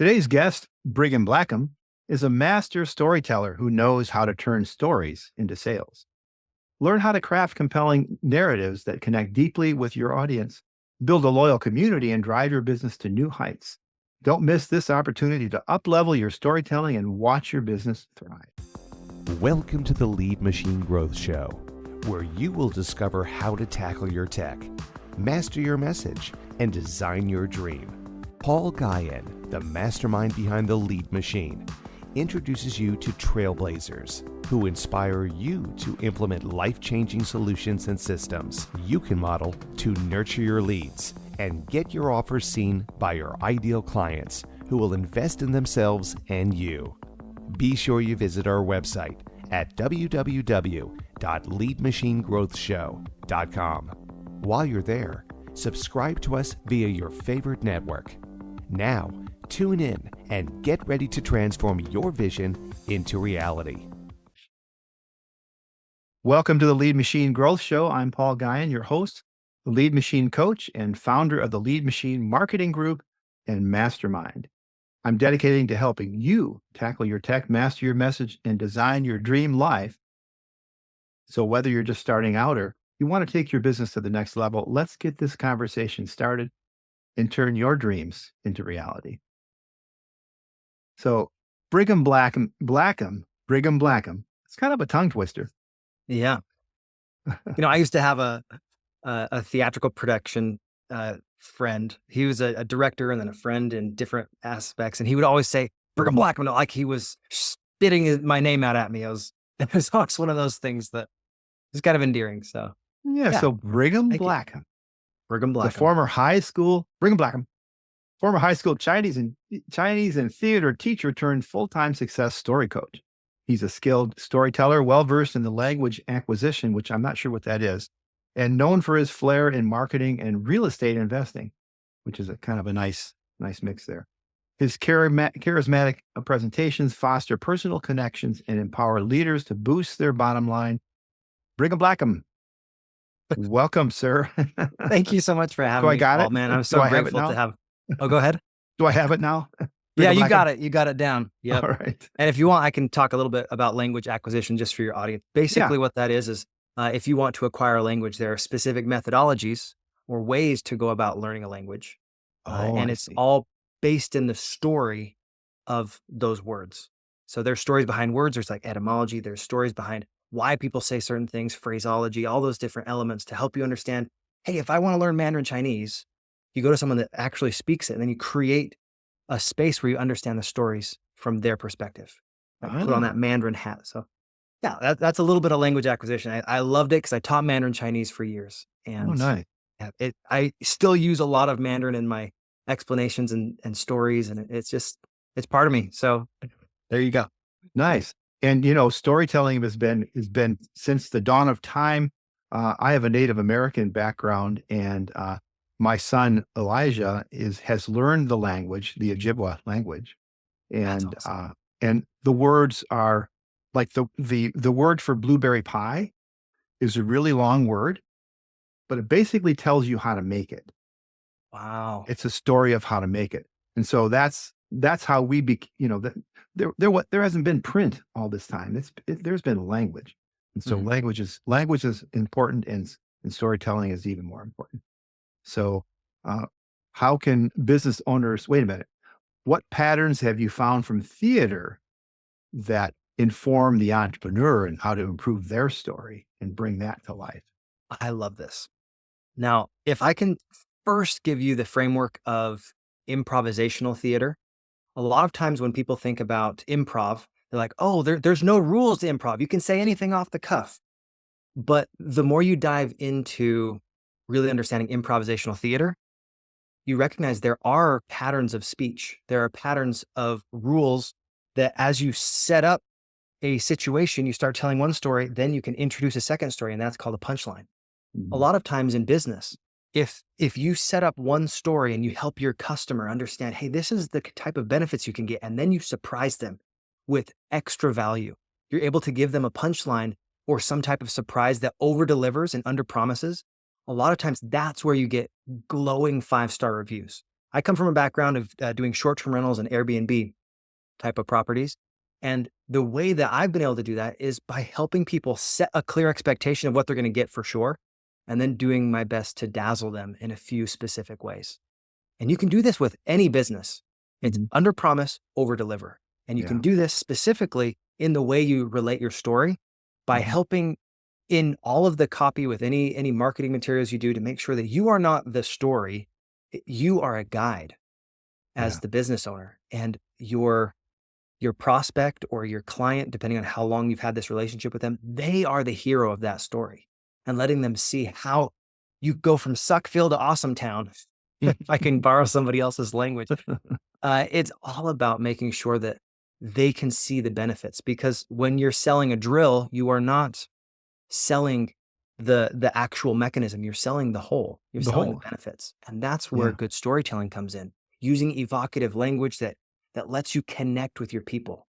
Today's guest, Brigham Blackham, is a master storyteller who knows how to turn stories into sales. Learn how to craft compelling narratives that connect deeply with your audience, build a loyal community, and drive your business to new heights. Don't miss this opportunity to up-level your storytelling and watch your business thrive. Welcome to the Lead Machine Growth Show, where you will discover how to tackle your tech, master your message, and design your dream. Paul Guyon, the mastermind behind the Lead Machine, introduces you to trailblazers who inspire you to implement life-changing solutions and systems you can model to nurture your leads and get your offers seen by your ideal clients who will invest in themselves and you. Be sure you visit our website at www.leadmachinegrowthshow.com. While you're there, subscribe to us via your favorite network. Now, tune in and get ready to transform your vision into reality. Welcome to the Lead Machine Growth Show. I'm Paul Guyon, your host, the Lead Machine coach and founder of the Lead Machine Marketing Group and Mastermind. I'm dedicated to helping you tackle your tech, master your message, and design your dream life. So whether you're just starting out or you want to take your business to the next level, let's get this conversation started and turn your dreams into reality. So Brigham Blackham, it's kind of a tongue twister. Yeah. I used to have a theatrical production friend. He was a director and then a friend in different aspects. And he would always say, Brigham Blackham, like he was spitting my name out at me. It was always one of those things that was kind of endearing. So So Brigham Blackham. Brigham Blackham. The former high school Chinese and theater teacher turned full-time success story coach. He's a skilled storyteller, well-versed in the language acquisition, which I'm not sure what that is, and known for his flair in marketing and real estate investing, which is a kind of a nice mix there. His charismatic presentations foster personal connections and empower leaders to boost their bottom line. Brigham Blackham. Welcome, sir. Thank you so much for having me. I got it? Man, I'm so grateful to have. Oh, go ahead. Do I have it now? Yeah, you got it. You got it down. Yeah. All right. And if you want, I can talk a little bit about language acquisition just for your audience. Basically, what that is if you want to acquire a language, there are specific methodologies or ways to go about learning a language. And it's all based in the story of those words. So there's stories behind words. There's like etymology. There's stories behind why people say certain things, phraseology, all those different elements to help you understand, hey, if I want to learn Mandarin Chinese, you go to someone that actually speaks it, and then you create a space where you understand the stories from their perspective. Put on that Mandarin hat. So yeah, that's a little bit of language acquisition. I loved it because I taught Mandarin Chinese for years. And nice. I still use a lot of Mandarin in my explanations and stories, and it's part of me. So there you go. Nice. And, storytelling has been since the dawn of time. I have a Native American background, and my son Elijah has learned the language, the Ojibwa language, and awesome. And the words are like the word for blueberry pie is a really long word, but it basically tells you how to make it. Wow! It's a story of how to make it, and so that's how we there hasn't been print all this time. There's been language. And so language is important, and storytelling is even more important. So how can business owners, wait a minute, what patterns have you found from theater that inform the entrepreneur and how to improve their story and bring that to life? I love this. Now, if I can first give you the framework of improvisational theater. A lot of times when people think about improv, they're like, oh, there's no rules to improv. You can say anything off the cuff. But the more you dive into really understanding improvisational theater, you recognize there are patterns of speech. There are patterns of rules that as you set up a situation, you start telling one story, then you can introduce a second story, and that's called a punchline. A lot of times in business, if you set up one story and you help your customer understand, hey, this is the type of benefits you can get, and then you surprise them with extra value, you're able to give them a punchline or some type of surprise that over delivers and under promises. A lot of times that's where you get glowing 5-star reviews. I come from a background of doing short-term rentals and Airbnb type of properties. And the way that I've been able to do that is by helping people set a clear expectation of what they're going to get for sure, and then doing my best to dazzle them in a few specific ways. And you can do this with any business. It's under promise, over deliver. And you can do this specifically in the way you relate your story by helping in all of the copy with any marketing materials you do to make sure that you are not the story, you are a guide as the business owner, and your prospect or your client, depending on how long you've had this relationship with them, they are the hero of that story, and letting them see how you go from Suckville to Awesome Town. If I can borrow somebody else's language, it's all about making sure that they can see the benefits, because when you're selling a drill, you are not selling the actual mechanism. You're selling the whole. You're selling the benefits. And that's where good storytelling comes in, using evocative language that lets you connect with your people.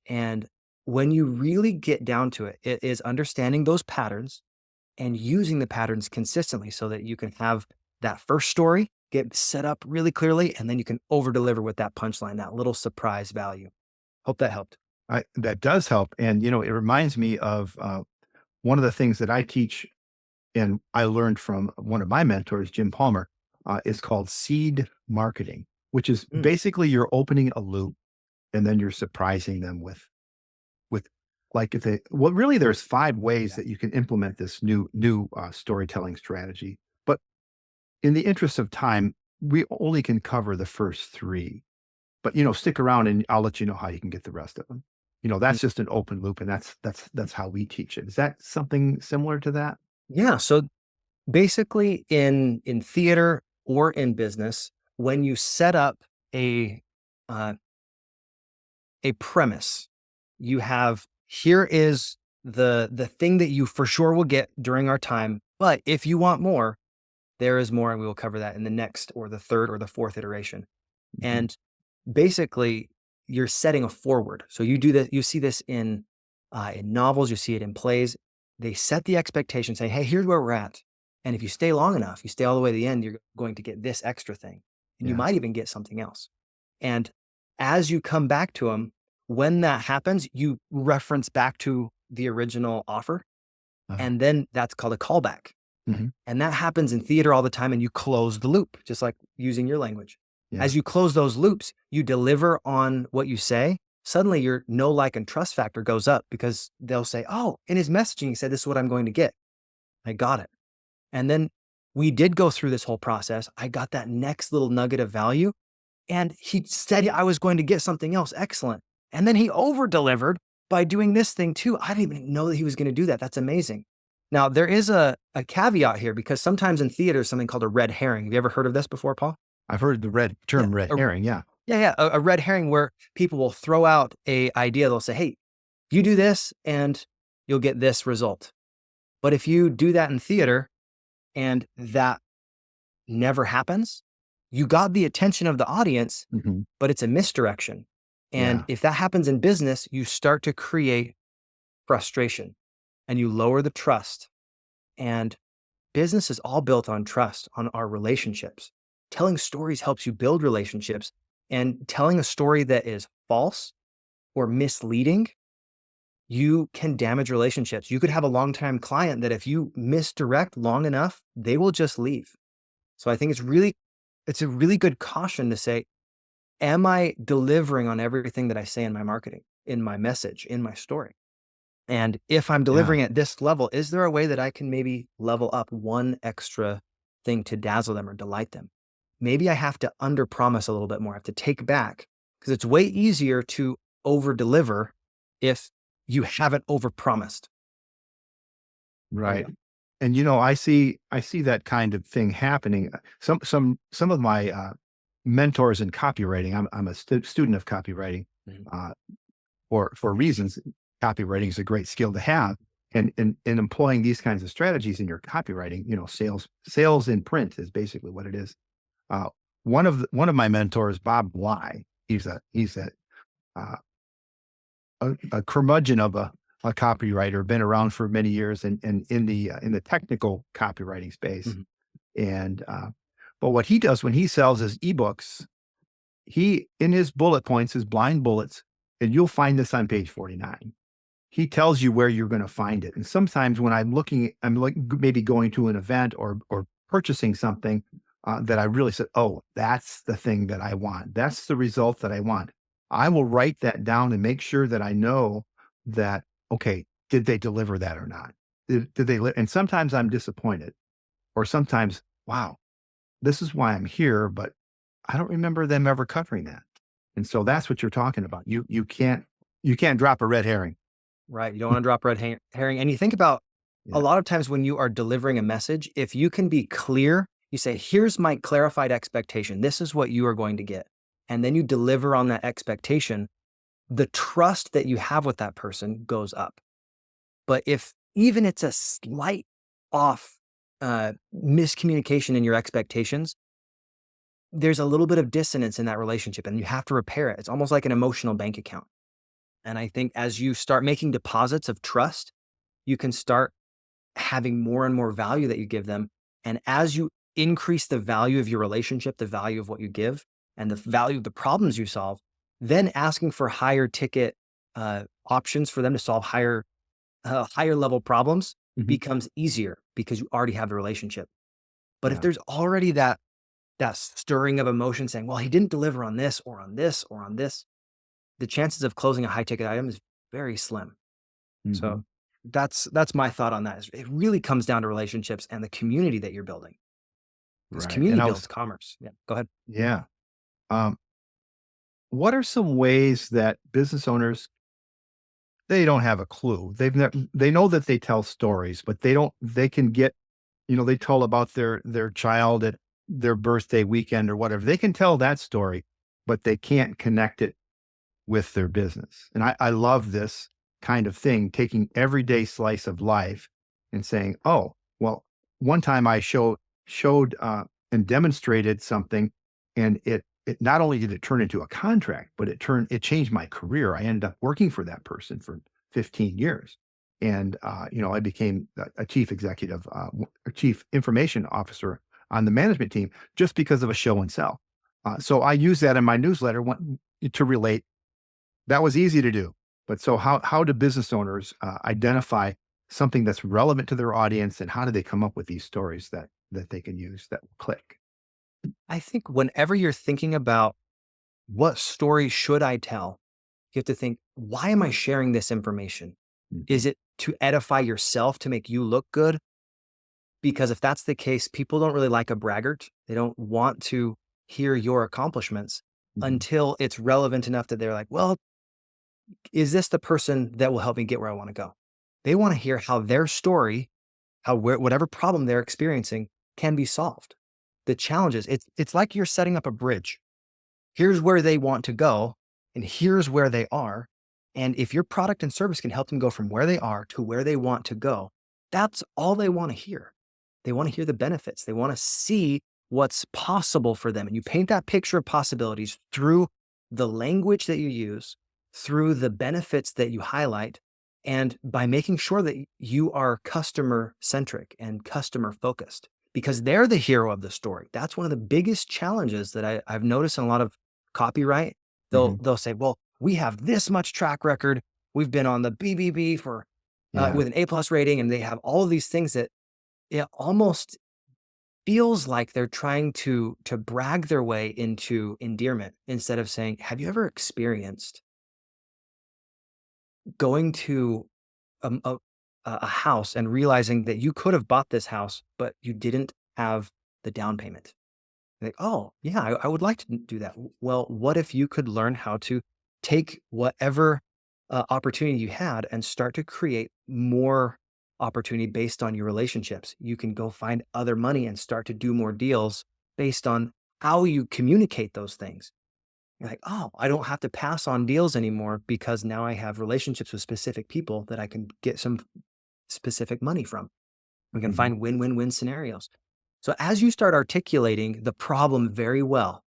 And when you really get down to it, it is understanding those patterns and using the patterns consistently so that you can have that first story get set up really clearly, and then you can over deliver with that punchline, that little surprise value. Hope that helped. That does help. And, it reminds me of one of the things that I teach, and I learned from one of my mentors, Jim Palmer, is called seed marketing, which is basically you're opening a loop and then you're surprising them with like really there's 5 ways that you can implement this new storytelling strategy. But in the interest of time, we only can cover the first 3. But, stick around and I'll let you know how you can get the rest of them. That's just an open loop, and that's how we teach it. Is that something similar to that? Yeah. So basically in theater or in business, when you set up a premise, you have, here is the thing that you for sure will get during our time. But if you want more, there is more, and we will cover that in the next or the third or the fourth iteration. And basically you're setting a forward. So you do that. You see this in novels, you see it in plays. They set the expectation, say, hey, here's where we're at. And if you stay long enough, you stay all the way to the end, you're going to get this extra thing. And you might even get something else. And as you come back to them, when that happens, you reference back to the original offer. And then that's called a callback. And that happens in theater all the time. And you close the loop, just like using your language. As you close those loops, you deliver on what you say. Suddenly your know, like, and trust factor goes up, because they'll say, oh, in his messaging, he said, this is what I'm going to get. I got it. And then we did go through this whole process. I got that next little nugget of value, and he said I was going to get something else. Excellent. And then he over delivered by doing this thing too. I didn't even know that he was going to do that. That's amazing. Now there is a caveat here, because sometimes in theater, something called a red herring. Have you ever heard of this before, Paul? I've heard the term red herring. Yeah. A red herring, where people will throw out a idea. They'll say, hey, you do this and you'll get this result. But if you do that in theater and that never happens, you got the attention of the audience, but it's a misdirection. And if that happens in business, you start to create frustration and you lower the trust. And business is all built on trust, on our relationships. Telling stories helps you build relationships, and telling a story that is false or misleading, you can damage relationships. You could have a longtime client that if you misdirect long enough, they will just leave. So I think it's a really good caution to say, am I delivering on everything that I say in my marketing, in my message, in my story? And if I'm delivering at this level, is there a way that I can maybe level up one extra thing to dazzle them or delight them? Maybe I have to under promise a little bit more. I have to take back, because it's way easier to over deliver if you haven't over promised. Right. And I see that kind of thing happening. Some of my mentors in copywriting. I'm a student of copywriting. For reasons, copywriting is a great skill to have. And in employing these kinds of strategies in your copywriting, sales in print is basically what it is. One of my mentors, Bob Bly, he's a curmudgeon of a copywriter, been around for many years, and in the technical copywriting space. And But what he does when he sells his ebooks, he, in his bullet points, his blind bullets, and you'll find this on page 49. He tells you where you're going to find it. And sometimes when I'm like maybe going to an event or purchasing something that I really said, oh, that's the thing that I want. That's the result that I want. I will write that down and make sure that I know that, okay, did they deliver that or not? Did they? And sometimes I'm disappointed, or sometimes, wow, this is why I'm here, but I don't remember them ever covering that. And so that's what you're talking about. You can't drop a red herring. Right. You don't want to drop red herring. And you think about Yeah. a lot of times when you are delivering a message, if you can be clear, you say, here's my clarified expectation. This is what you are going to get. And then you deliver on that expectation, the trust that you have with that person goes up. But if even it's a slight off miscommunication in your expectations, there's a little bit of dissonance in that relationship and you have to repair it. It's almost like an emotional bank account. And I think as you start making deposits of trust, you can start having more and more value that you give them. And as you increase the value of your relationship, the value of what you give, and the value of the problems you solve, then asking for higher ticket options for them to solve higher level problems becomes easier because you already have the relationship. But if there's already that stirring of emotion saying, well, he didn't deliver on this or on this or on this, the chances of closing a high ticket item is very slim. So that's my thought on that. It really comes down to relationships and the community that you're building. Because community builds commerce. Yeah, go ahead. Yeah. What are some ways that business owners, they don't have a clue. They know that they tell stories, but they can get, they tell about their child at their birthday weekend or whatever. They can tell that story, but they can't connect it with their business. And I love this kind of thing, taking everyday slice of life and saying, oh, well, one time I showed and demonstrated something, and it not only did it turn into a contract, but it changed my career. I ended up working for that person for 15 years. And, I became a chief executive, a chief information officer on the management team just because of a show and sell. So I use that in my newsletter to relate. That was easy to do. But so how do business owners identify something that's relevant to their audience, and how do they come up with these stories that they can use that will click? I think whenever you're thinking about what story should I tell, you have to think, why am I sharing this information? Is it to edify yourself, to make you look good? Because if that's the case, people don't really like a braggart. They don't want to hear your accomplishments until it's relevant enough that they're like, well, is this the person that will help me get where I want to go? They want to hear how their story, whatever problem they're experiencing can be solved. The challenge is it's like you're setting up a bridge. Here's where they want to go, and here's where they are. And if your product and service can help them go from where they are to where they want to go, that's all they want to hear. They want to hear the benefits. They want to see what's possible for them. And you paint that picture of possibilities through the language that you use, through the benefits that you highlight, and by making sure that you are customer-centric and customer-focused, because they're the hero of the story. That's one of the biggest challenges that I've noticed in a lot of copyright. They'll say, well, we have this much track record. We've been on the BBB for with an A+ rating, and they have all of these things that it almost feels like they're trying to brag their way into endearment instead of saying, have you ever experienced going to a house and realizing that you could have bought this house, but you didn't have the down payment? Like, oh, yeah, I would like to do that. Well, what if you could learn how to take whatever opportunity you had and start to create more opportunity based on your relationships? You can go find other money and start to do more deals based on how you communicate those things. You're like, oh, I don't have to pass on deals anymore because now I have relationships with specific people that I can get some specific money from. We can find win-win-win scenarios. So as you start articulating the problem very well,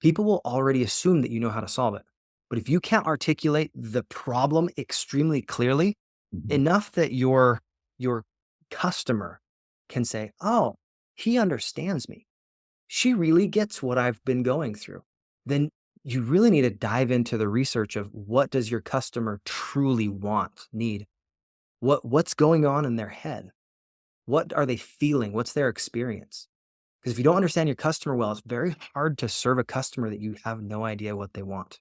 people will already assume that you know how to solve it. But if you can't articulate the problem extremely clearly, enough that your customer can say, oh, he understands me. she really gets what I've been going through. Then you really need to dive into the research of what does your customer truly want, need? What's going on in their head? What are they feeling? What's their experience? Because if you don't understand your customer well, it's very hard to serve a customer that you have no idea what they want.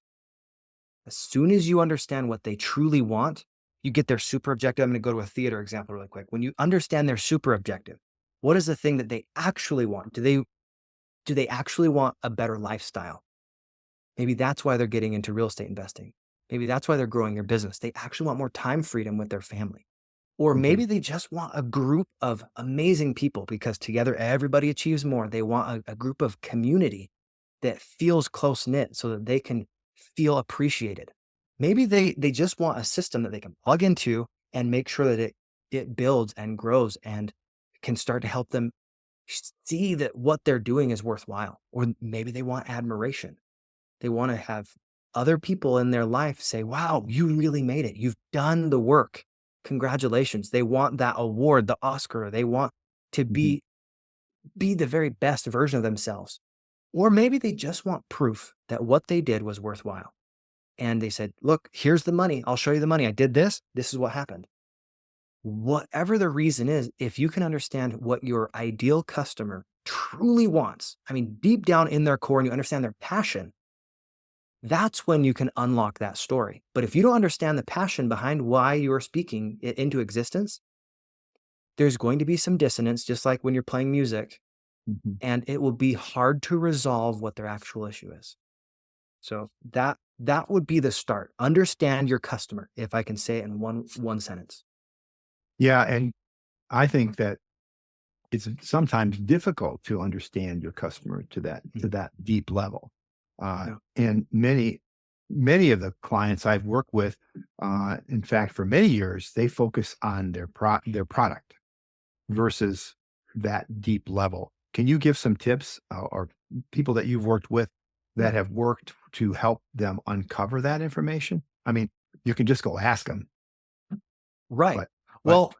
As soon as you understand what they truly want, you get their super objective. I'm going to go to a theater example really quick. When you understand their super objective, what is the thing that they actually want? Do they actually want a better lifestyle? Maybe that's why they're getting into real estate investing. Maybe that's why they're growing their business. They actually want more time freedom with their family. Or Mhm. maybe they just want a group of amazing people because together everybody achieves more. They want a group of community that feels close knit so that they can feel appreciated. Maybe they just want a system that they can plug into and make sure that it builds and grows and can start to help them see that what they're doing is worthwhile. Or maybe they want admiration. They want to have other people in their life say, wow, you really made it. You've done the work. Congratulations. They want that award, the Oscar. They want to Mhm. be the very best version of themselves. Or maybe they just want proof that what they did was worthwhile. And they said, look, here's the money. I'll show you the money. I did this. This is what happened. Whatever the reason is, if you can understand what your ideal customer truly wants, I mean, deep down in their core, and you understand their passion, that's when you can unlock that story. But if you don't understand the passion behind why you're speaking it into existence, there's going to be some dissonance, just like when you're playing music, Mhm. and it will be hard to resolve what their actual issue is. So that would be the start. Understand your customer, if I can say it in one sentence. Yeah, and I think that it's sometimes difficult to understand your customer to Mhm. that deep level. Yeah. And many of the clients I've worked with, in fact, for many years, they focus on their product versus that deep level. Can you give some tips or people that you've worked with Yeah. that have worked to help them uncover that information? I mean, you can just go ask them, Right. but but Well,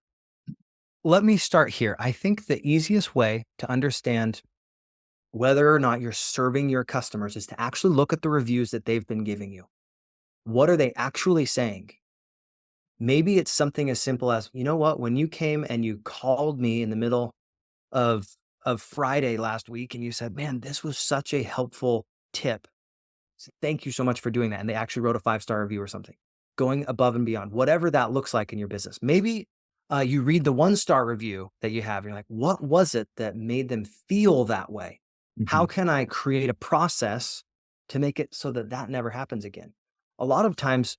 let me start here. I think the easiest way to understand whether or not you're serving your customers is to actually look at the reviews that they've been giving you. What are they actually saying? Maybe it's something as simple as, you know what, when you came and you called me in the middle of Friday last week and you said, man, this was such a helpful tip. Thank you so much for doing that. And they actually wrote a 5-star review or something, going above and beyond, whatever that looks like in your business. Maybe you read the 1-star review that you have. You're like, what was it that made them feel that way? How Mhm. can I create a process to make it so that that never happens again? A lot of times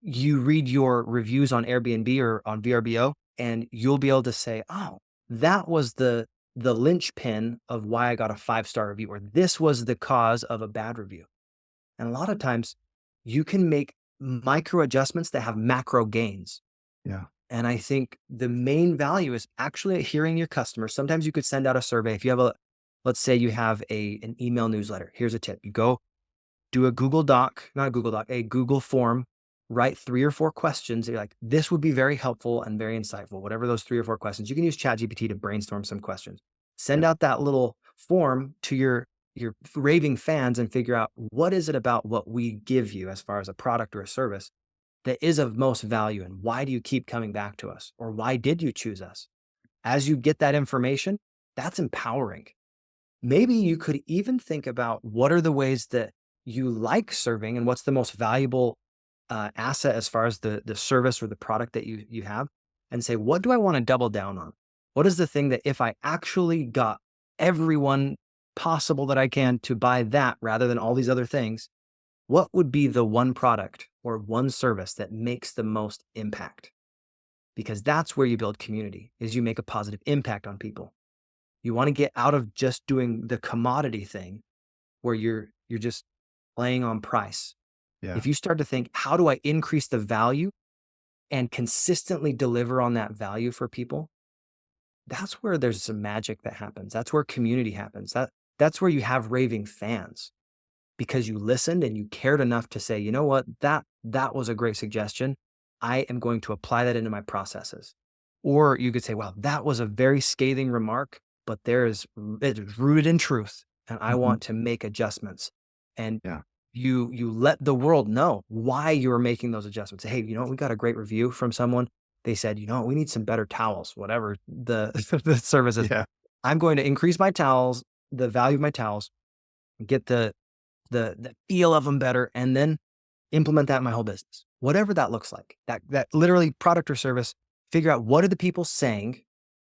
you read your reviews on Airbnb or on VRBO, and you'll be able to say, oh, that was the linchpin of why I got a 5-star review, or this was the cause of a bad review. And a lot of times you can make micro adjustments that have macro gains. Yeah. And I think the main value is actually hearing your customers. Sometimes you could send out a survey. If you have let's say you have an email newsletter. Here's a tip. You go do a Google Doc, not a Google Doc, a Google form, write 3 or 4 questions. You're like, this would be very helpful and very insightful. Whatever those 3 or 4 questions, you can use ChatGPT to brainstorm some questions. Send Yeah. out that little form to your raving fans and figure out what is it about what we give you as far as a product or a service that is of most value, and why do you keep coming back to us, or why did you choose us? As you get that information, that's empowering. Maybe you could even think about what are the ways that you like serving and what's the most valuable asset as far as the service or the product that you have, and say, what do I want to double down on? What is the thing that if I actually got everyone possible that I can to buy that rather than all these other things, what would be the one product or one service that makes the most impact? Because that's where you build community, is you make a positive impact on people. You want to get out of just doing the commodity thing where you're just playing on price. Yeah. If you start to think, how do I increase the value and consistently deliver on that value for people? That's where there's some magic that happens. That's where community happens. That's where you have raving fans because you listened and you cared enough to say, you know what, that was a great suggestion. I am going to apply that into my processes. Or you could say, wow, that was a very scathing remark. but it's rooted in truth, and I Mhm. want to make adjustments. And Yeah. you let the world know why you're making those adjustments. Hey, we got a great review from someone. They said, we need some better towels, whatever the the service is. Yeah. I'm going to increase my towels, the value of my towels, get the feel of them better, and then implement that in my whole business. Whatever that looks like. That literally product or service, figure out what are the people saying,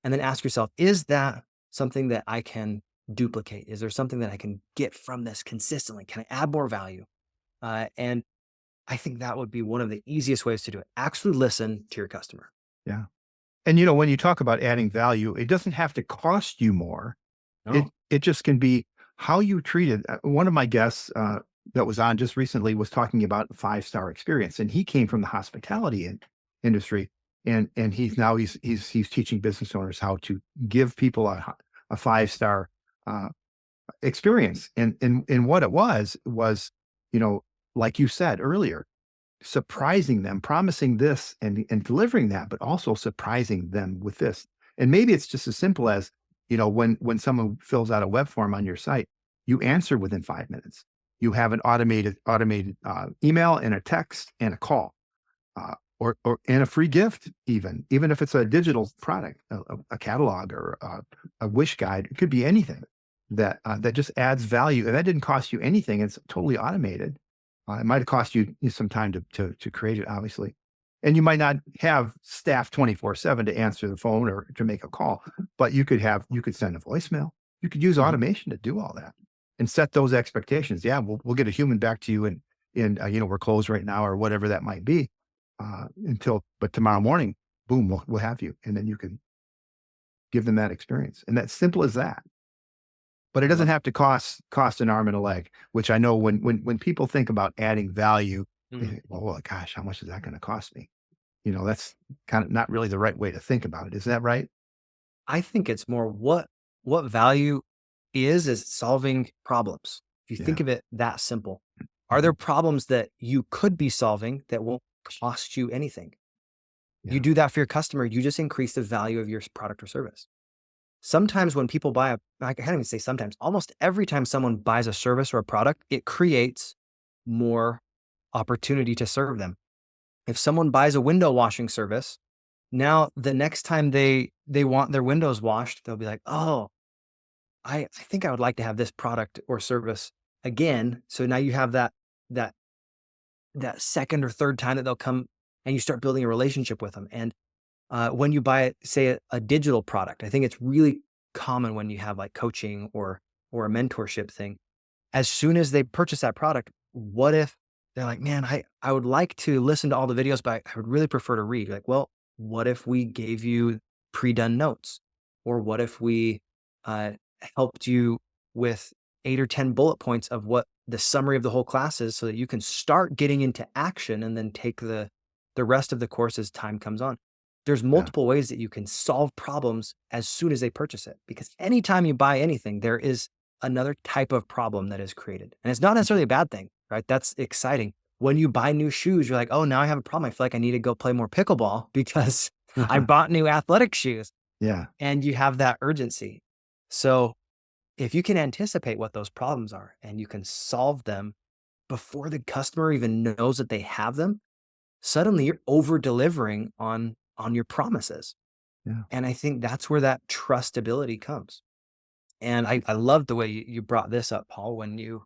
and then ask yourself, is that something that I can duplicate? Is there something that I can get from this consistently? Can I add more value? And I think that would be one of the easiest ways to do it. Actually listen to your customer. Yeah. And when you talk about adding value, it doesn't have to cost you more. No. It just can be how you treat it. One of my guests that was on just recently was talking about a 5-star experience, and he came from the hospitality industry, and he's teaching business owners how to give people a 5-star experience. And what it was, like you said earlier, surprising them, promising this and delivering that, but also surprising them with this. And maybe it's just as simple as, when someone fills out a web form on your site, you answer within 5 minutes. You have an automated email and a text and a call, or and a free gift, even if it's a digital product, a catalog or a wish guide. It could be anything that just adds value, and that didn't cost you anything. It's totally automated. It might have cost you some time to create it, obviously. And you might not have staff 24/7 to answer the phone or to make a call, but you could send a voicemail. You could use Mhm. automation to do all that and set those expectations. Yeah, we'll get a human back to you, and we're closed right now or whatever that might be, but tomorrow morning, boom, we'll have you, and then you can give them that experience, and that's simple as that. But it I love doesn't have to cost an arm and a leg, which I know when people think about adding value, they Mhm. think, "Oh, gosh, how much is that gonna cost me?" That's kind of not really the right way to think about it. Is that right? I think it's more what value is solving problems. If you think Yeah. of it that simple, are there Mhm. problems that you could be solving that won't cost you anything? You Yeah. do that for your customer, you just increase the value of your product or service. Sometimes when people I can't even say sometimes, almost every time someone buys a service or a product, it creates more opportunity to serve them. If someone buys a window washing service, now the next time they want their windows washed, they'll be like, "Oh, I think I would like to have this product or service again." So now you have that that second or third time that they'll come, and you start building a relationship with them. And when you buy, say, a digital product, I think it's really common when you have like coaching or a mentorship thing. As soon as they purchase that product, what if they're like, "Man, I would like to listen to all the videos, but I would really prefer to read." You're like, well, what if we gave you pre-done notes? Or what if we uh, helped you with 8 or 10 bullet points of what the summary of the whole class is, so that you can start getting into action and then take the rest of the course as time comes on. There's Yeah. multiple ways that you can solve problems as soon as they purchase it, because anytime you buy anything, there is another type of problem that is created. And it's not necessarily a bad thing, right? That's exciting. When you buy new shoes, you're like, "Oh, now I have a problem. I feel like I need to go play more pickleball because I bought new athletic shoes." Yeah. And you have that urgency. So if you can anticipate what those problems are and you can solve them before the customer even knows that they have them, suddenly you're over delivering on your promises. Yeah. And I think that's where that trustability comes. And I love the way you brought this up, Paul, when you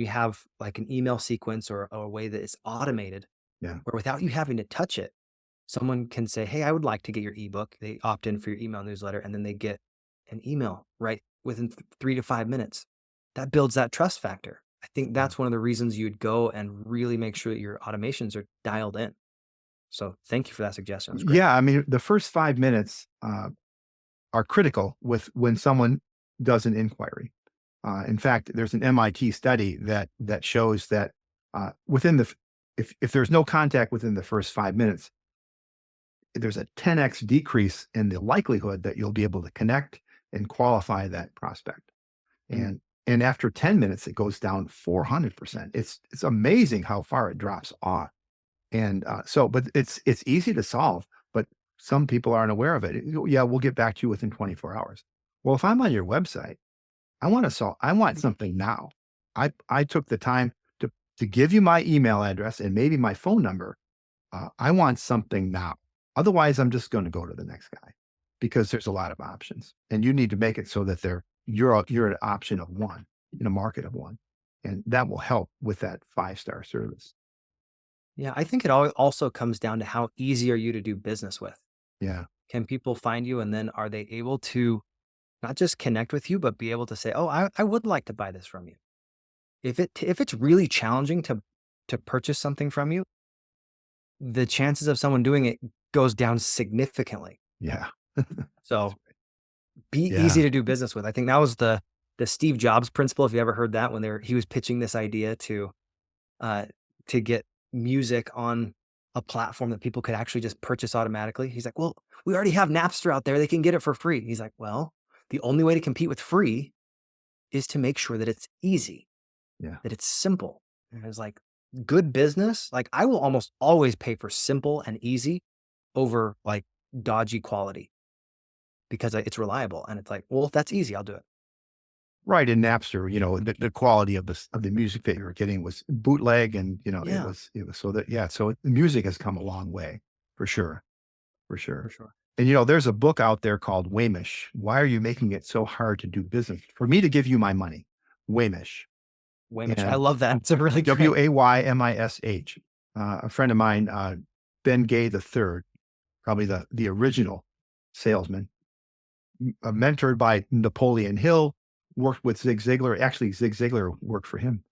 have like an email sequence or a way that is automated, Yeah. where without you having to touch it, someone can say, "Hey, I would like to get your ebook." They opt in for your email newsletter, and then they get an email right within 3 to 5 minutes. That builds that trust factor. I think Yeah. that's one of the reasons you'd go and really make sure that your automations are dialed in. So thank you for that suggestion. That's great. Yeah. I mean, the first 5 minutes are critical when someone does an inquiry. In fact, there's an MIT study that shows that within if there's no contact within the first 5 minutes, there's a 10x decrease in the likelihood that you'll be able to connect and qualify that prospect. Mm. And after 10 minutes, it goes down 400%. It's amazing how far it drops off. And but it's easy to solve, but some people aren't aware of it. Yeah, we'll get back to you within 24 hours. Well, if I'm on your website, I want something now. I took the time to give you my email address and maybe my phone number. I want something now. Otherwise, I'm just going to go to the next guy because there's a lot of options, and you need to make it so that you're an option of one in a market of one, and that will help with that 5-star service. Yeah, I think it also comes down to how easy are you to do business with? Yeah, Can people find you, and then are they able to not just connect with you, but be able to say, "Oh, I would like to buy this from you." If it's really challenging to purchase something from you, the chances of someone doing it goes down significantly. yeah, So be yeah. easy to do business with. I think that was the Steve Jobs principle. If you ever heard that, when he was pitching this idea uh, to get music on a platform that people could actually just purchase automatically. He's like, "Well, we already have Napster out there. They can get it for free." He's like, "Well, the only way to compete with free is to make sure that it's easy, Yeah. that it's simple." And it's like, good business, like I will almost always pay for simple and easy over like dodgy quality because it's reliable. And it's like, well, if that's easy, I'll do it. Right, in Napster, the quality of the music that you were getting was bootleg, and, Yeah, it was so that yeah, so the music has come a long way, for sure, for for sure. sure. And, there's a book out there called Wamish. Why are you making it so hard to do business? For me to give you my money, Wamish, Wamish. I and love that. It's a really great. Waymish. A friend of mine, Ben Gay III, probably the original salesman, mentored by Napoleon Hill, worked with Zig Ziglar. Actually, Zig Ziglar worked for him.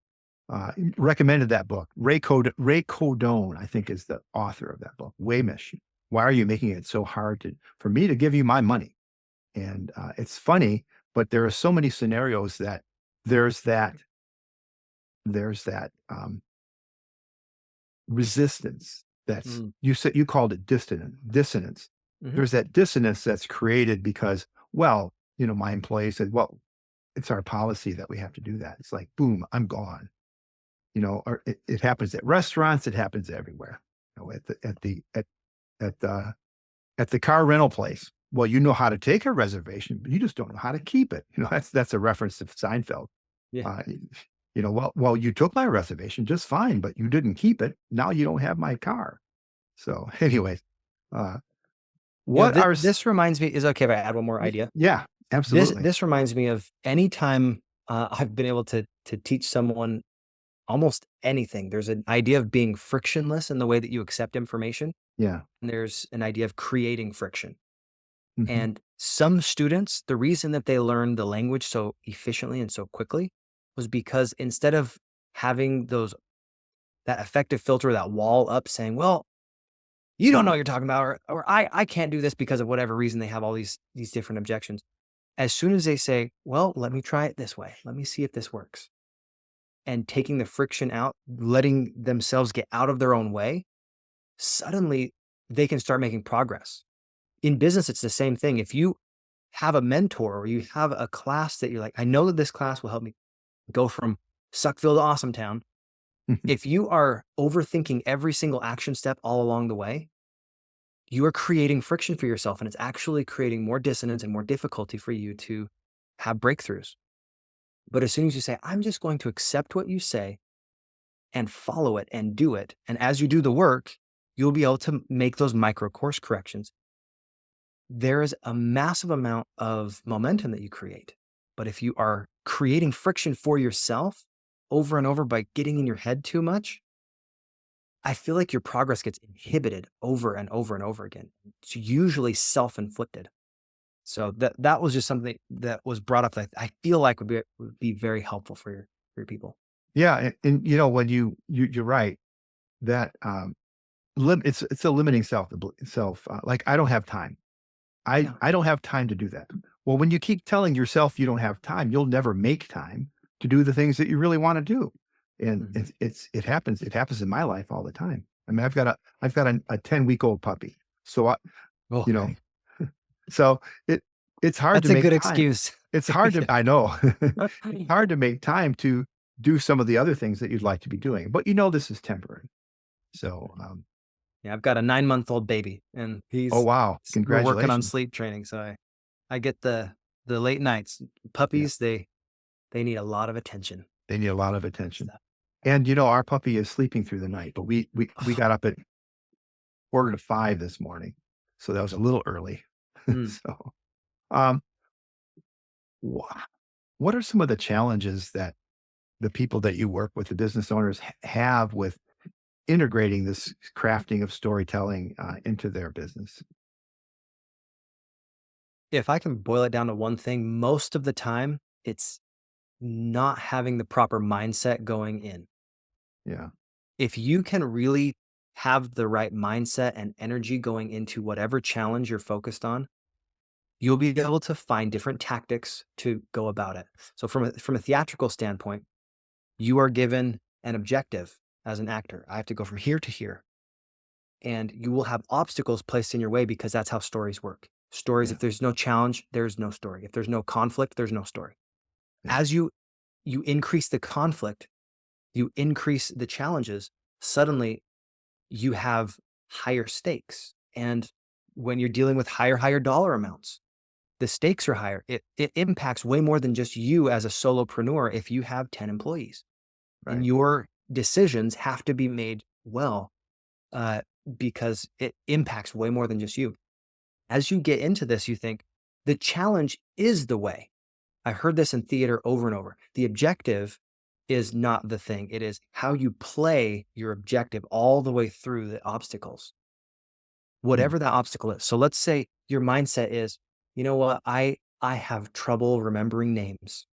Recommended that book. Ray Codone, I think, is the author of that book. Wamish. Why are you making it so hard for me to give you my money? And it's funny, but there are so many scenarios that there's that there's that resistance. That's Mm, you called it dissonance. mhm. There's that dissonance that's created because, well, my employee said, well, it's our policy that we have to do that. It's like, boom, I'm gone. Or it happens at restaurants, it happens everywhere. At the car rental place. Well, you know how to take a reservation, but you just don't know how to keep it. That's a reference to Seinfeld. Yeah. Uh, well, you took my reservation just fine, but you didn't keep it. Now you don't have my car. So, anyways, uh, what are This reminds me, is it okay if I add one more idea? yeah, This absolutely. this reminds me of any time I've been able to teach someone almost anything. There's an idea of being frictionless in the way that you accept information, Yeah. and there's an idea of creating friction. Mhm. And some students, the reason that they learned the language so efficiently and so quickly was because instead of having that effective filter, that wall up saying, "Well, you don't know what you're talking about," or I can't do this because of whatever reason, they have all these different objections. As soon as they say, "Well, let me try it this way. Let me see if this works," and taking the friction out, letting themselves get out of their own way, suddenly they can start making progress. In business, it's the same thing. If you have a mentor or you have a class that you're like, "I know that this class will help me go from Suckville to Awesome Town." If you are overthinking every single action step all along the way, you are creating friction for yourself, and it's actually creating more dissonance and more difficulty for you to have breakthroughs. But as soon as you say, "I'm just going to accept what you say and follow it and do it," and as you do the work, you'll be able to make those micro course corrections. There is a massive amount of momentum that you create. But if you are creating friction for yourself over and over by getting in your head too much, I feel like your progress gets inhibited over and over and over again. It's usually self-inflicted. So that was just something that was brought up that I feel like would be very helpful for your people. Yeah, and when you're right that it's a limiting self. Like, I don't have time. Yeah. I don't have time to do that. Well, when you keep telling yourself you don't have time, you'll never make time to do the things that you really want to do. And Mhm. it happens. It happens in my life all the time. I mean, I've got a 10-week-old puppy. So you know, Okay. so it's hard That's to a make good time. excuse. It's hard to I know. It's hard to make time to do some of the other things that you'd like to be doing. But this is temporary. So, Yeah, I've got a 9-month-old baby, and oh wow, we're working on congratulations. sleep training. So I get the the late nights. Yeah. Puppies, they need a lot of attention. They need a lot of attention. And, our puppy is sleeping through the night, but we got up at 4:45 this morning. So that was a little early. Mm. So, um, wha- what are some of the challenges that the people that you work with, the business owners, have with integrating this crafting of storytelling into their business? If I can boil it down to one thing, most of the time, it's not having the proper mindset going in. Yeah. If you can really have the right mindset and energy going into whatever challenge you're focused on, you'll be able to find different tactics to go about it. So from a theatrical standpoint, you are given an objective as an actor. I have to go from here to here. And you will have obstacles placed in your way because that's how stories work. Stories, Yeah. if there's no challenge, there's no story. If there's no conflict, there's no story. Yeah. As you increase the conflict, you increase the challenges, suddenly you have higher stakes. And when you're dealing with higher dollar amounts, the stakes are higher. It impacts way more than just you as a solopreneur if you have 10 employees. And Right. your decisions have to be made well, uh, because it impacts way more than just you. As you get into this, you think the challenge is the way. I heard this in theater over and over. The objective is not the thing. It is how you play your objective all the way through the obstacles, Mm. whatever that obstacle is. So let's say your mindset is, you know what? I have trouble remembering names.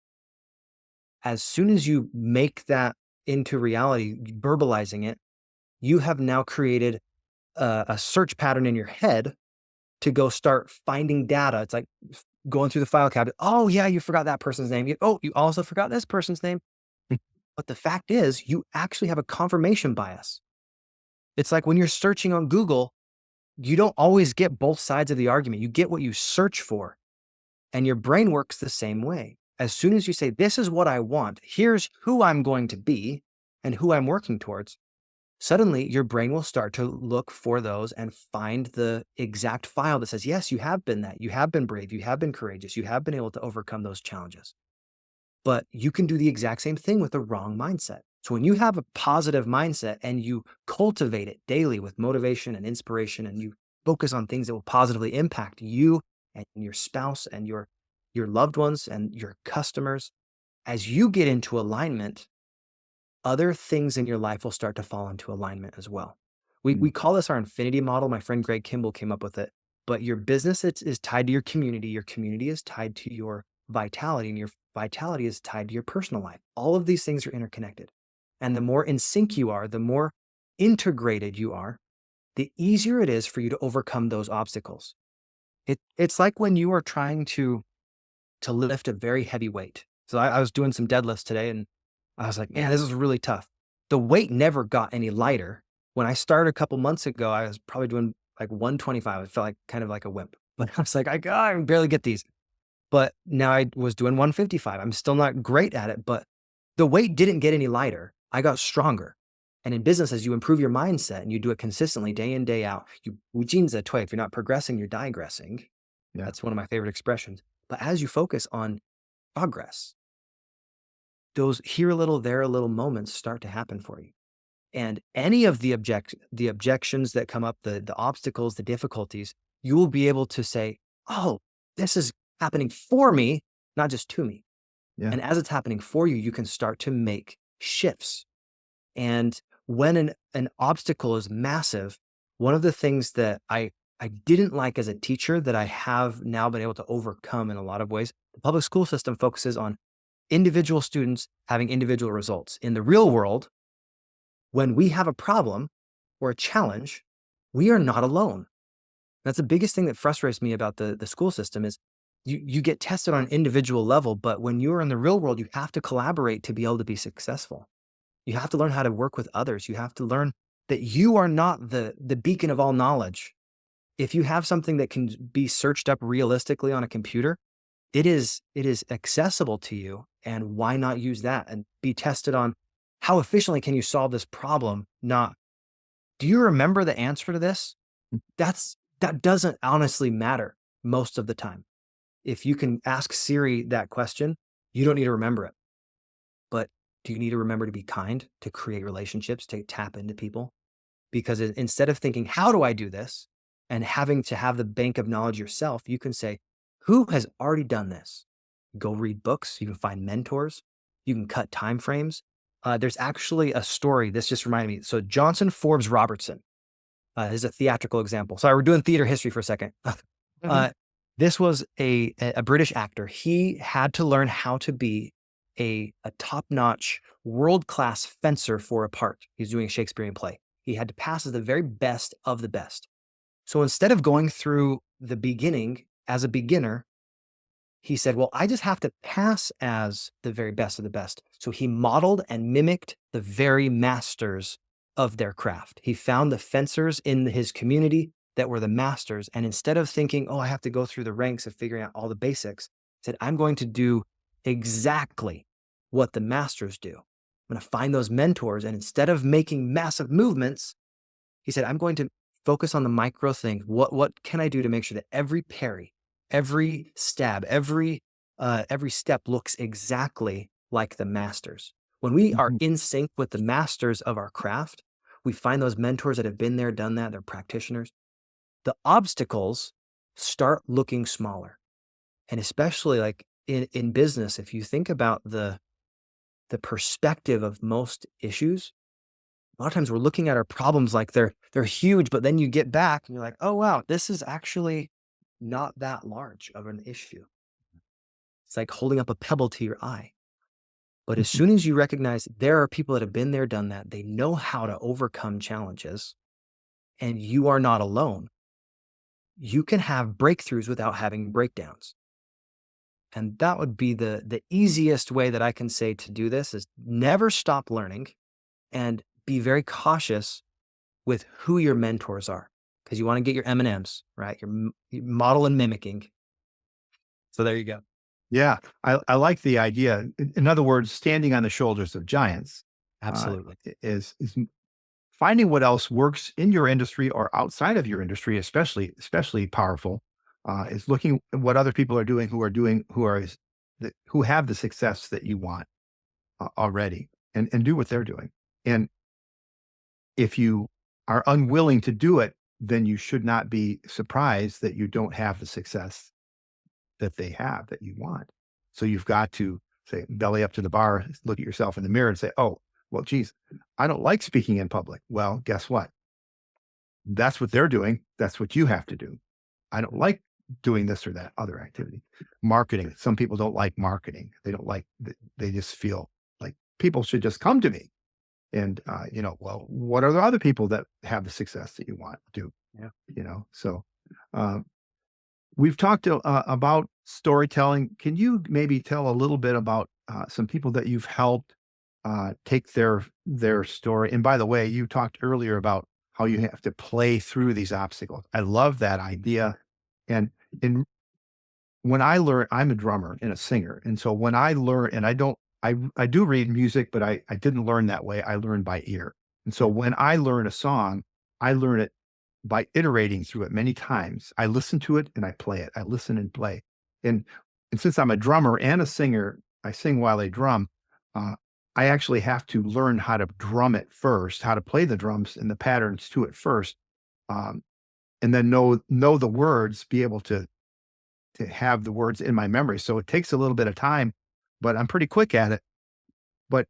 As soon as you make that into reality, verbalizing it, you have now created a search pattern in your head to go start finding data. It's like going through the file cabinet. Oh, yeah, you forgot that person's name. Oh, you also forgot this person's name. But the fact is, you actually have a confirmation bias. It's like when you're searching on Google, you don't always get both sides of the argument. You get what you search for, and your brain works the same way. As soon as you say, this is what I want, here's who I'm going to be and who I'm working towards, suddenly your brain will start to look for those and find the exact file that says, yes, you have been that. You have been brave. You have been courageous. You have been able to overcome those challenges. But you can do the exact same thing with the wrong mindset. So when you have a positive mindset and you cultivate it daily with motivation and inspiration, and you focus on things that will positively impact you and your spouse and your loved ones and your customers, as you get into alignment, other things in your life will start to fall into alignment as well. Mm. We call this our infinity model. My friend Greg Kimball came up with it. But your business is tied to your community. Your community is tied to your vitality, and your vitality is tied to your personal life. All of these things are interconnected. And the more in sync you are, the more integrated you are, the easier it is for you to overcome those obstacles. It's like when you are trying to lift a very heavy weight. So I was doing some deadlifts today, and I was like, man, this is really tough. The weight never got any lighter. When I started a couple months ago, I was probably doing like 125. It felt like kind of like a wimp. But I was like, I can barely get these. But now I was doing 155. I'm still not great at it, but the weight didn't get any lighter. I got stronger. And in business, as you improve your mindset and you do it consistently day in, day out, you ujinza toy. If you're not progressing, you're digressing. Yeah. That's one of my favorite expressions. But as you focus on progress, those here a little, there a little moments start to happen for you. And any of the objections that come up, the obstacles, the difficulties, you will be able to say, oh, this is happening for me, not just to me. Yeah. And as it's happening for you, you can start to make shifts. And when an obstacle is massive, one of the things that I didn't like as a teacher that I have now been able to overcome in a lot of ways, the public school system focuses on individual students having individual results. In the real world, when we have a problem or a challenge, we are not alone. That's the biggest thing that frustrates me about the school system is you get tested on an individual level, but when you're in the real world, you have to collaborate to be able to be successful. You have to learn how to work with others. You have to learn that you are not the beacon of all knowledge. If you have something that can be searched up realistically on a computer, it is accessible to you. And why not use that and be tested on how efficiently can you solve this problem? Not, do you remember the answer to this? That doesn't honestly matter most of the time. if you can ask Siri that question, you don't need to remember it. But do you need to remember to be kind, to create relationships, to tap into people? Because instead of thinking, how do I do this? And having to have the bank of knowledge yourself, you can say, who has already done this? Go read books. You can find mentors. You can cut time frames. There's actually a story. This just reminded me. So Johnson Forbes Robertson is a theatrical example. Sorry, we're doing theater history for a second. Mhm. This was a British actor. He had to learn how to be a top-notch, world-class fencer for a part. He's doing a Shakespearean play. He had to pass as the very best of the best. So instead of going through the beginning as a beginner, he said, well, I just have to pass as the very best of the best. So he modeled and mimicked the very masters of their craft. He found the fencers in his community that were the masters. And instead of thinking, oh, I have to go through the ranks of figuring out all the basics, he said, I'm going to do exactly what the masters do. I'm going to find those mentors. And instead of making massive movements, he said, I'm going to focus on the micro things. What can I do to make sure that every parry, every stab, every step looks exactly like the masters? When we are Mhm. in sync with the masters of our craft, we find those mentors that have been there, done that, they're practitioners. The obstacles start looking smaller. And especially like in business, if you think about the perspective of most issues, a lot of times we're looking at our problems like they're huge, but then you get back and you're like, oh wow, this is actually not that large of an issue. It's like holding up a pebble to your eye. But as soon as you recognize there are people that have been there, done that, they know how to overcome challenges, and you are not alone, you can have breakthroughs without having breakdowns. And that would be the easiest way that I can say to do this is never stop learning and be very cautious with who your mentors are, because you want to get your M&Ms, right? Your model and mimicking. So there you go. Yeah, I like the idea. In other words, standing on the shoulders of giants uh, Absolutely. is finding what else works in your industry or outside of your industry, especially powerful. Is looking at what other people are doing who have the success that you want already, and do what they're doing. And if you are unwilling to do it, then you should not be surprised that you don't have the success that they have that you want. So you've got to say, belly up to the bar, look at yourself in the mirror and say, oh, well, geez, I don't like speaking in public. Well, guess what? That's what they're doing. That's what you have to do. I don't like doing this or that other activity. Marketing. Some people don't like marketing. They don't like, they just feel like people should just come to me. And, well, what are the other people that have the success that you want to do? Yeah. So, um, we've talked about storytelling. Can you maybe tell a little bit about some people that you've helped take their story? And by the way, you talked earlier about how you have to play through these obstacles. I love that idea. And in when I learn, I'm a drummer and a singer, and so when I learn, and I do read music, but I didn't learn that way. I learned by ear, and so Yeah. when I learn a song, I learn it by iterating through it many times. I listen to it and I play it. I listen and play. And since I'm a drummer and a singer, I sing while I drum. Uh, I actually have to learn how to drum it first, how to play the drums and the patterns to it first, um, and then know the words, be able to have the words in my memory. So it takes a little bit of time, but I'm pretty quick at it. But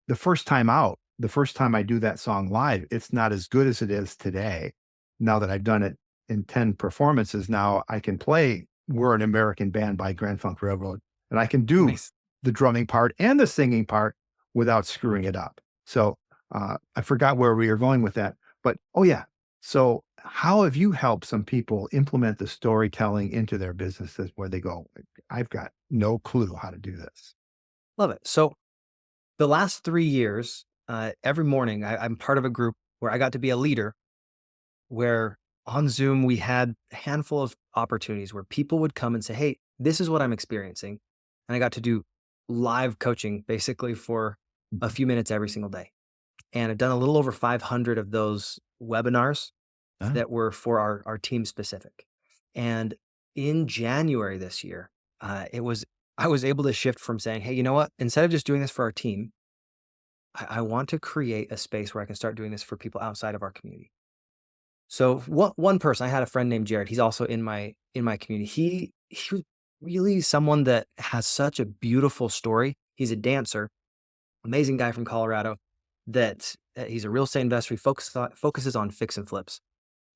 the first time I do that song live, it's not as good as it is today. Now that I've done it in 10 performances, now I can play We're an American Band by Grand Funk Railroad, and I can do Nice. the drumming part and the singing part without screwing it up. So I forgot where we were going with that, but oh yeah. So how have you helped some people implement the storytelling into their businesses where they go, I've got no clue how to do this? Love it. So the last 3 years, every morning I'm part of a group where I got to be a leader, where on Zoom we had a handful of opportunities where people would come and say, hey, this is what I'm experiencing. And I got to do live coaching basically for a few minutes every single day. And I've done a little over 500 of those webinars Huh? that were for our team specific. And in January this year, I was able to shift from saying, hey, you know what? Instead of just doing this for our team, I want to create a space where I can start doing this for people outside of our community. So one person, I had a friend named Jared. He's also in my community. He was really someone that has such a beautiful story. He's a dancer, amazing guy from Colorado. That he's a real estate investor. He focuses on fix and flips,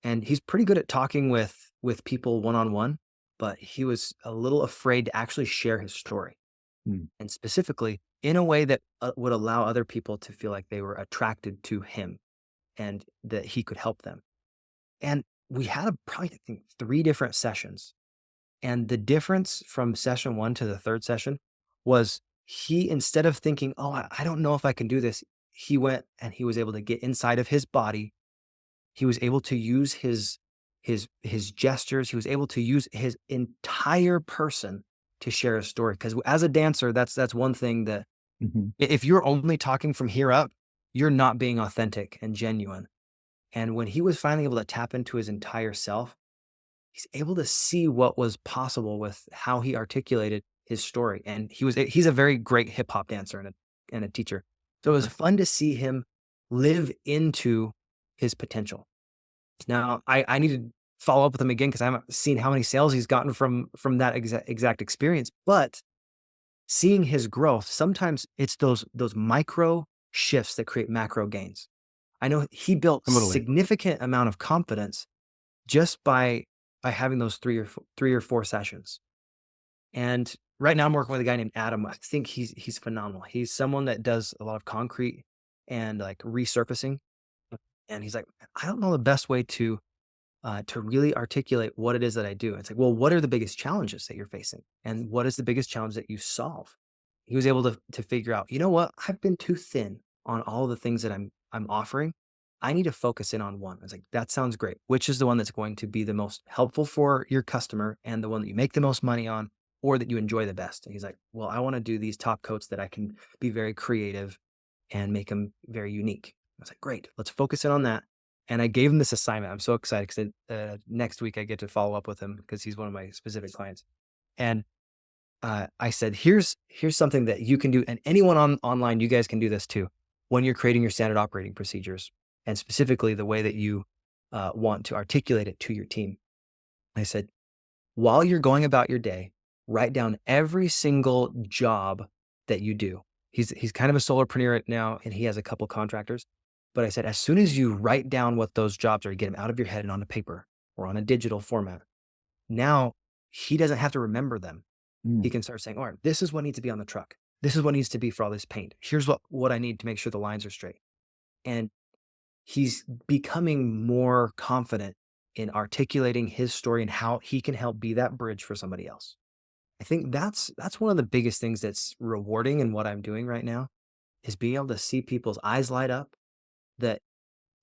and he's pretty good at talking with people one on one. But he was a little afraid to actually share his story, Mm. and specifically in a way that would allow other people to feel like they were attracted to him and that he could help them. And we had probably, I think, 3 different sessions. And the difference from session 1 to the 3rd session was he, instead of thinking, "Oh, I don't know if I can do this," he went and he was able to get inside of his body. He was able to use his gestures. He was able to use his entire person to share a story. Because as a dancer, that's one thing that Mhm. if you're only talking from here up, you're not being authentic and genuine. And when he was finally able to tap into his entire self, he's able to see what was possible with how he articulated his story. And he's a very great hip hop dancer and a teacher. So it was fun to see him live into his potential. Now I need to follow up with him again because I haven't seen how many sales he's gotten from that exact experience. But seeing his growth, sometimes it's those micro shifts that create macro gains. I know he built Totally. significant amount of confidence just by having those 3 or 4 sessions. And right now I'm working with a guy named Adam. I think he's phenomenal. He's someone that does a lot of concrete and like resurfacing. And he's like, I don't know the best way to really articulate what it is that I do. It's like, well, what are the biggest challenges that you're facing? And what is the biggest challenge that you solve? He was able to figure out, you know what? I've been too thin on all the things that I'm offering. I need to focus in on one. I was like, that sounds great. Which is the one that's going to be the most helpful for your customer and the one that you make the most money on or that you enjoy the best? And he's like, well, I want to do these top coats that I can be very creative and make them very unique. I was like, great, let's focus in on that. And I gave him this assignment. I'm so excited because next week I get to follow up with him because he's one of my specific clients. And I said, here's something that you can do. And anyone online, you guys can do this too. When you're creating your standard operating procedures and specifically the way that you want to articulate it to your team. I said, while you're going about your day, write down every single job that you do. He's kind of a solopreneur now and he has a couple contractors. But I said, as soon as you write down what those jobs are, you get them out of your head and on a paper or on a digital format. Now he doesn't have to remember them. He Mm. can start saying, all right, this is what needs to be on the truck. This is what needs to be for all this paint. Here's what I need to make sure the lines are straight. And he's becoming more confident in articulating his story and how he can help be that bridge for somebody else. I think that's one of the biggest things that's rewarding in what I'm doing right now is being able to see people's eyes light up that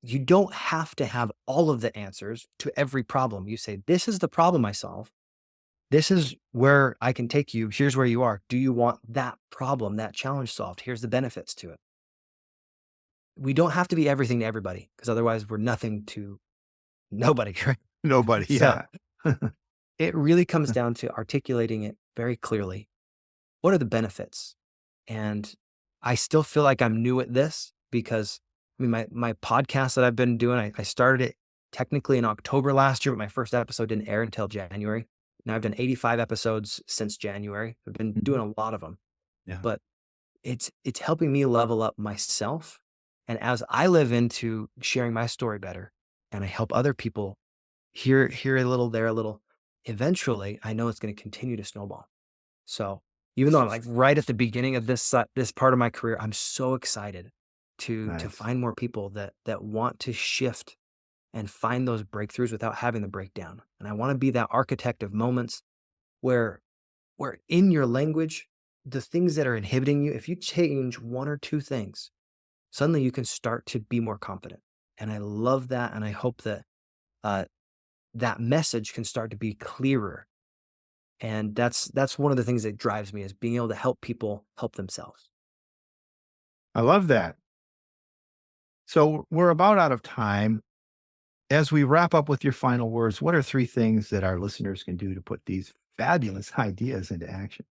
you don't have to have all of the answers to every problem. You say, this is the problem I solve. This is where I can take you. Here's where you are. Do you want that problem, that challenge solved? Here's the benefits to it. We don't have to be everything to everybody because otherwise we're nothing to nobody. Right? Nobody. So Yeah. it really comes down to articulating it very clearly. What are the benefits? And I still feel like I'm new at this because I mean, my podcast that I've been doing, I started it technically in October last year, but my first episode didn't air until January. Now I've done 85 episodes since January. I've been doing a lot of them, Yeah. but it's helping me level up myself. And as I live into sharing my story better and I help other people here a little, there a little, eventually I know it's going to continue to snowball. So even though I'm like right at the beginning of this part of my career, I'm so excited to Nice. find more people that want to shift and find those breakthroughs without having the breakdown. And I want to be that architect of moments where in your language, the things that are inhibiting you, if you change 1 or 2 things, suddenly you can start to be more confident. And I love that. And I hope that that message can start to be clearer. And that's one of the things that drives me is being able to help people help themselves. I love that. So we're about out of time. as we wrap up with your final words, what are 3 things that our listeners can do to put these fabulous ideas into action?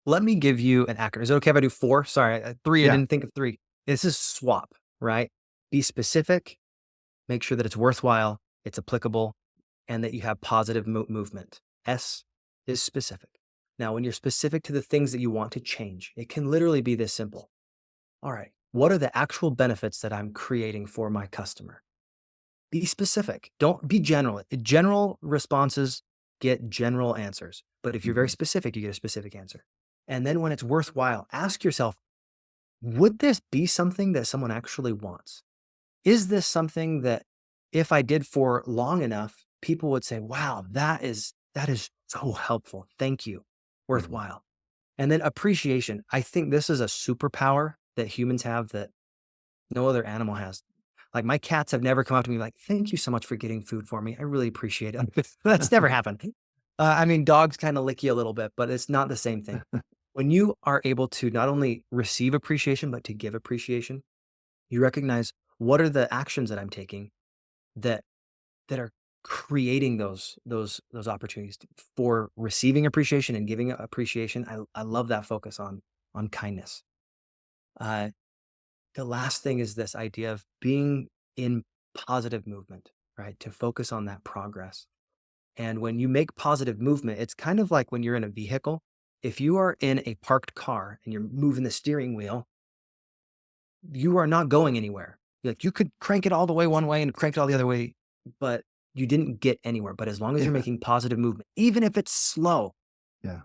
Let me give you an acronym. Is it okay if I do 4? Sorry, 3, I Yeah. didn't think of 3. This is SWAP, right? Be specific, make sure that it's worthwhile, it's applicable, and that you have positive movement. S is specific. Now, when you're specific to the things that you want to change, it can literally be this simple. All right, what are the actual benefits that I'm creating for my customer? Be specific. Don't be general. General responses get general answers. But if you're very Mhm. specific, you get a specific answer. And then when it's worthwhile, ask yourself, would this be something that someone actually wants? Is this something that if I did for long enough, people would say, wow, that is so helpful. Thank you. Mhm. Worthwhile. And then appreciation. I think this is a superpower that humans have that no other animal has. Like my cats have never come up to me like, thank you so much for getting food for me. I really appreciate it. That's never happened. I mean, dogs kind of lick you a little bit, but it's not the same thing. When you are able to not only receive appreciation, but to give appreciation, you recognize what are the actions that I'm taking that that are creating those opportunities for receiving appreciation and giving appreciation. I love that focus on kindness. Uh, the last thing is this idea of being in positive movement, right? To focus on that progress. And when you make positive movement, it's kind of like when you're in a vehicle. If you are in a parked car and you're moving the steering wheel, you are not going anywhere. Like you could crank it all the way one way and crank it all the other way, but you didn't get anywhere. But as long as you're Yeah. making positive movement, even if it's slow, Yeah.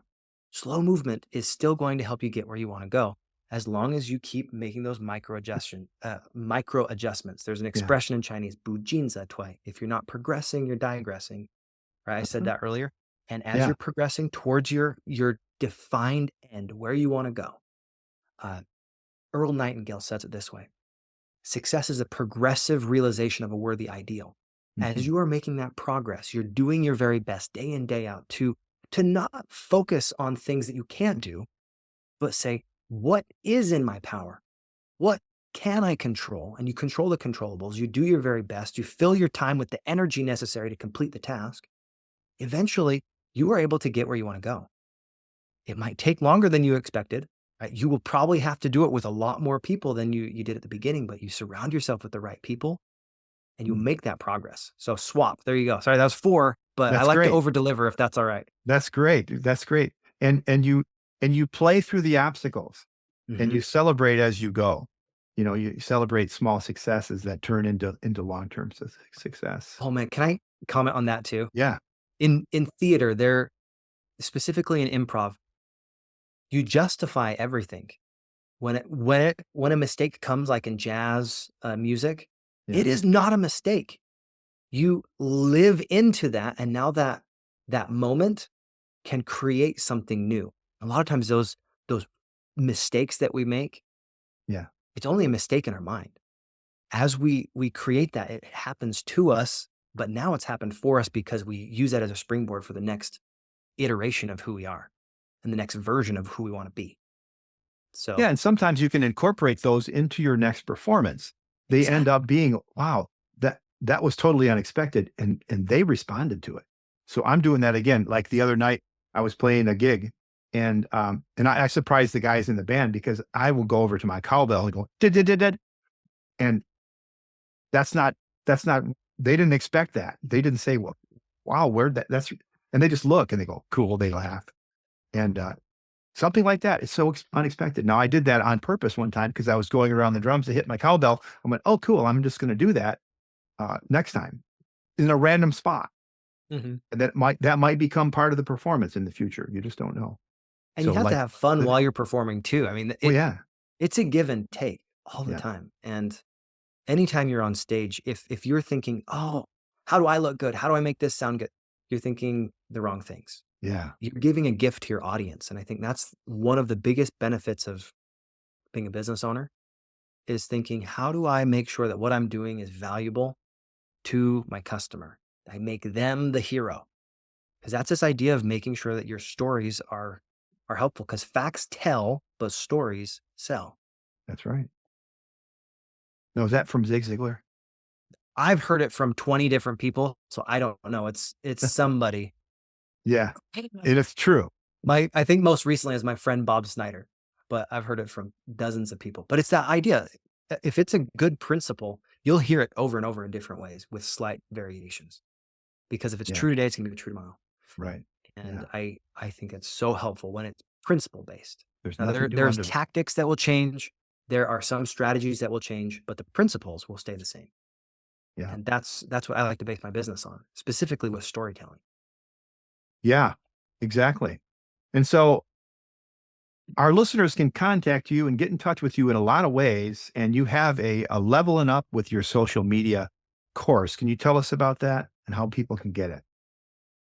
slow movement is still going to help you get where you want to go. As long as you keep making those micro adjustments. There's an Yeah. expression in Chinese, "bu jin ze tui." If you're not progressing, you're digressing. Right? I said Mhm. that earlier. And as Yeah. you're progressing towards your defined end, where you want to go, uh, Earl Nightingale says it this way: success is a progressive realization of a worthy ideal. As Mhm. you are making that progress, you're doing your very best day in, day out to not focus on things that you can't do, but say, what is in my power? What can I control? And you control the controllables. You do your very best. You fill your time with the energy necessary to complete the task. Eventually, you are able to get where you want to go. It might take longer than you expected. Right? You will probably have to do it with a lot more people than you did at the beginning, but you surround yourself with the right people and you Mm. make that progress. So swap. There you go. Sorry, that was 4, but I That's like to great. over deliver if that's all right. That's great. That's great. And you play through the obstacles and Mhm. you celebrate as you go. You celebrate small successes that turn into long-term success. Oh man, can I comment on that too? Yeah. In theater, there specifically in improv, you justify everything. When a mistake comes like in jazz music, Yeah. it is not a mistake. You live into that and now that moment can create something new. A lot of times those mistakes that we make, Yeah. it's only a mistake in our mind. As we create that, it happens to us, but now it's happened for us because we use that as a springboard for the next iteration of who we are and the next version of who we want to be. Yeah, So and sometimes you can incorporate those into your next performance. They end exactly. up being, wow, that was totally unexpected, and they responded to it. So I'm doing that again. Like the other night, I was playing a gig, and I surprised the guys in the band because I will go over to my cowbell and go did did did did, and that's not that's not. They didn't expect that. They didn't say, well, wow, where that that's, and they just look and they go cool. They laugh, and something like that. It's so unexpected. Now, I did that on purpose one time because I was going around the drums to hit my cowbell. I went, "Oh, cool. I'm just going to do that next time in a random spot." Mhm. And that might become part of the performance in the future. You just don't know. And you So, have to like, have fun the, while you're performing too. I mean, oh yeah, it's a give and take all the yeah, time. And anytime you're on stage, if you're thinking, "Oh, how do I look good? How do I make this sound good?" You're thinking the wrong things. yeah, You're giving a gift to your audience, and I think that's one of the biggest benefits of being a business owner is thinking, "How do I make sure that what I'm doing is valuable to my customer? I make them the hero." Because that's this idea of making sure that your stories are helpful. Because facts tell, but stories sell. that's right. No, is that from Zig Ziglar? I've heard it from 20 different people, so I don't know. It's somebody. Yeah, and it's true. I think most recently is my friend Bob Snyder, but I've heard it from dozens of people. But it's that idea. If it's a good principle, you'll hear it over and over in different ways with slight variations. Because if it's Yeah. true today, it's gonna be true tomorrow. Right. And Yeah. I think it's so helpful when it's principle based. There's Now nothing new there's under the tactics that will change. There are some strategies that will change, but the principles will stay the same. Yeah. And that's what I like to base my business on, specifically with storytelling. Yeah, exactly. And so our listeners can contact you and get in touch with you in a lot of ways. And you have a leveling up with your social media course. Can you tell us about that and how people can get it?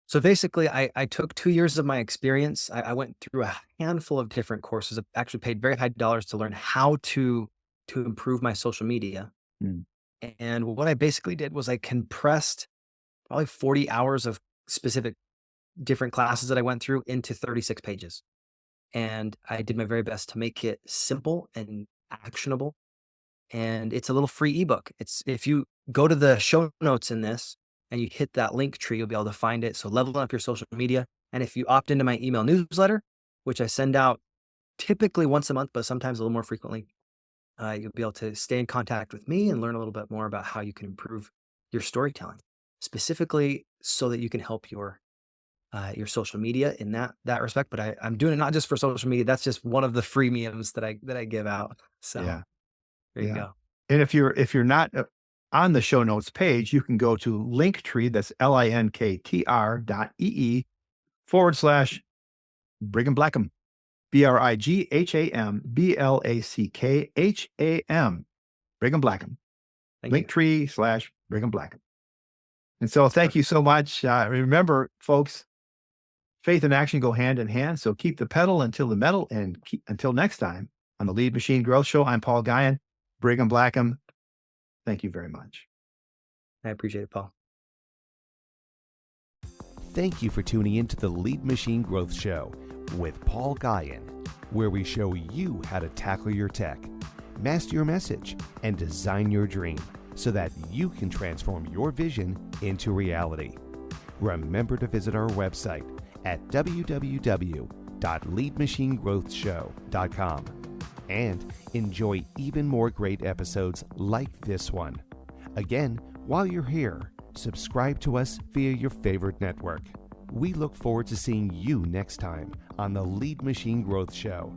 So basically, I took 2 years of my experience. I went through a handful of different courses. I actually paid very high dollars to learn how to improve my social media. Mm. And what I basically did was I compressed probably 40 hours of specific different classes that I went through into 36 pages. And I did my very best to make it simple and actionable. And it's a little free ebook. It's if you go to the show notes in this and you hit that link tree, you'll be able to find it. So leveling up your social media. And if you opt into my email newsletter, which I send out typically once a month, but sometimes a little more frequently, you'll be able to stay in contact with me and learn a little bit more about how you can improve your storytelling, specifically so that you can help your social media in that respect. But I'm doing it not just for social media. That's just one of the freemiums that I give out. So Yeah. there you Yeah. go. And if you're not on the show notes page, you can go to Linktree, that's linktr.ee/ Brigham Blackham, BrighamBlackham, Brigham Blackham, Thank you. Linktree / Brigham Blackham. And so thank you so much. Remember, folks, faith and action go hand in hand. So keep the pedal until the metal. And until next time on the Lead Machine Growth Show, I'm Paul Guyon, Brigham Blackham. Thank you very much. I appreciate it, Paul. Thank you for tuning in to the Lead Machine Growth Show with Paul Guyon, where we show you how to tackle your tech, master your message, and design your dream so that you can transform your vision into reality. Remember to visit our website at www.leadmachinegrowthshow.com and enjoy even more great episodes like this one. Again, while you're here, subscribe to us via your favorite network. We look forward to seeing you next time on the Lead Machine Growth Show.